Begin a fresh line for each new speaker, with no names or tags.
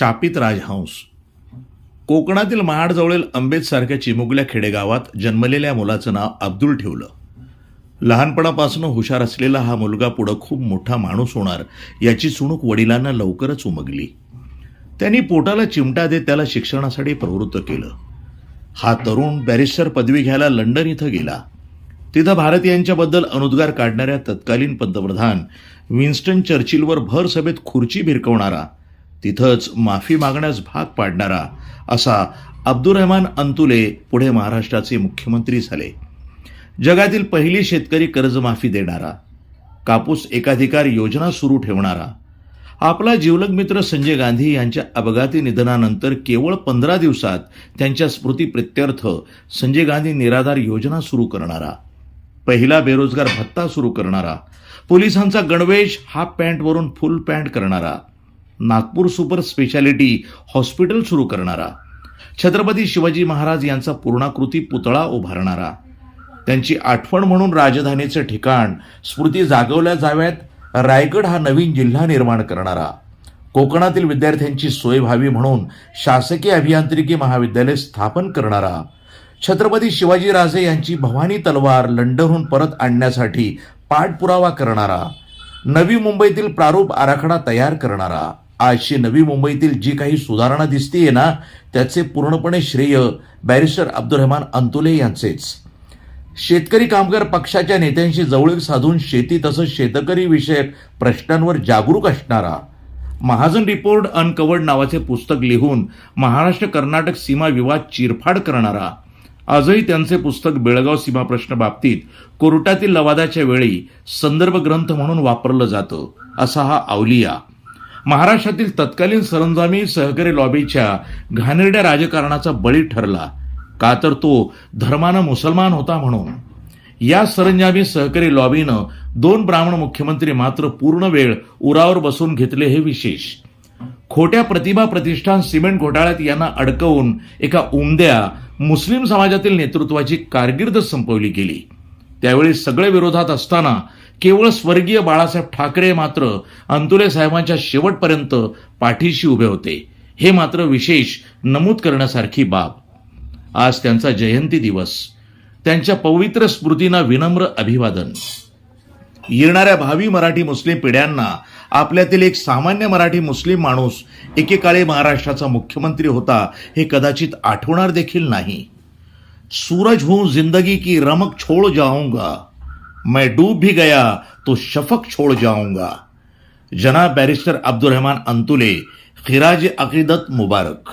शापित राजहंस. कोकणातील महाडजवळील आंबेजसारख्या चिमुकल्या खेडेगावात जन्मलेल्या मुलाचं नाव अब्दुल ठेवलं. लहानपणापासून हुशार असलेला हा मुलगा पुढं खूप मोठा माणूस होणार याची चुणूक वडिलांना लवकरच उमगली. त्यांनी पोटाला चिमटा देत त्याला शिक्षणासाठी प्रवृत्त केलं. हा तरुण बॅरिस्टर पदवी घ्यायला लंडन इथं गेला. तिथं भारतीयांच्याबद्दल अनुद्गार काढणाऱ्या तत्कालीन पंतप्रधान विन्स्टन चर्चिलवर भर सभेत खुर्ची भिरकवणारा, तिथंच माफी मागण्यास भाग पाडणारा असा अब्दुर्रहमान अंतुले पुढे महाराष्ट्राचे मुख्यमंत्री झाले. जगातील पहिली शेतकरी कर्जमाफी देणारा, कापूस एकाधिकार योजना सुरू ठेवणारा, आपला जिवलग मित्र संजय गांधी यांच्या अपघाती निधनानंतर केवळ 15 दिवसात त्यांच्या स्मृतीप्रित्यर्थ संजय गांधी निराधार योजना सुरू करणारा, पहिला बेरोजगार भत्ता सुरू करणारा, पोलिसांचा गणवेश हाफ पॅन्टवरून फुल पॅन्ट करणारा, नागपूर सुपर स्पेशालिटी हॉस्पिटल सुरू करणारा, छत्रपती शिवाजी महाराज यांचा पूर्णाकृती पुतळा उभारणारा, त्यांची आठवण म्हणून राजधानीचे ठिकाण स्मृती जागवल्या जाव्यात रायगड हा नवीन जिल्हा निर्माण करणारा, कोकणातील विद्यार्थ्यांची सोय व्हावी म्हणून शासकीय अभियांत्रिकी महाविद्यालय स्थापन करणारा, छत्रपती शिवाजीराजे यांची भवानी तलवार लंडनहून परत आणण्यासाठी पाठपुरावा करणारा, नवी मुंबईतील प्रारूप आराखडा तयार करणारा, आजची नवी मुंबईतील जी काही सुधारणा दिसतीये ना, त्याचे पूर्णपणे श्रेय बॅरिस्टर अब्दुर्रहमान अंतुले यांचेच. शेतकरी कामगार पक्षाच्या नेत्यांशी जवळीक साधून शेती तसंच शेतकरी विषयक प्रश्नांवर जागरूक असणारा, महाजन रिपोर्ट अनकवर्ड नावाचे पुस्तक लिहून महाराष्ट्र कर्नाटक सीमा विवाद चिरफाड करणारा, आजही त्यांचे पुस्तक बेळगाव सीमा प्रश्न बाबतीत कोर्टातील लवादाच्या वेळी संदर्भ ग्रंथ म्हणून वापरलं जातं असा हा अवलिया महाराष्ट्रातील तत्कालीन सरंजामी सहकारी लॉबीच्या घाणेरड्या राजकारणाचा बळी ठरला. का तर तो धर्मानं मुसलमान होता म्हणून. या सरंजामी सहकारी लॉबीनं 2 ब्राह्मण मुख्यमंत्री मात्र पूर्ण वेळ उरावर बसून घेतले हे विशेष. खोट्या प्रतिभा प्रतिष्ठान सिमेंट घोटाळ्यात यांना अडकवून एका उमद्या मुस्लिम समाजातील नेतृत्वाची कारकीर्द संपवली गेली. त्यावेळी सगळे विरोधात असताना केवळ स्वर्गीय बाळासाहेब ठाकरे मात्र अंतुले साहेबांच्या शेवटपर्यंत पाठीशी उभे होते. हे मात्र विशेष नमूद करण्यासारखी बाब. आज त्यांचा जयंती दिवस. त्यांच्या पवित्र स्मृतींना विनम्र अभिवादन. येणाऱ्या भावी मराठी मुस्लिम पिढ्यांना आपल्यातील एक सामान्य मराठी मुस्लिम माणूस एकेकाळी महाराष्ट्राचा मुख्यमंत्री होता हे कदाचित आठवणार देखील नाही. सूरज हूं जिंदगी की रमक छोड़ जाऊंगा, मैं डूब भी गया तो शफक छोड़ जाऊंगा. जनाब बॅरिस्टर अब्दुर्रहमान अंतुले, खिराज अकीदत मुबारक.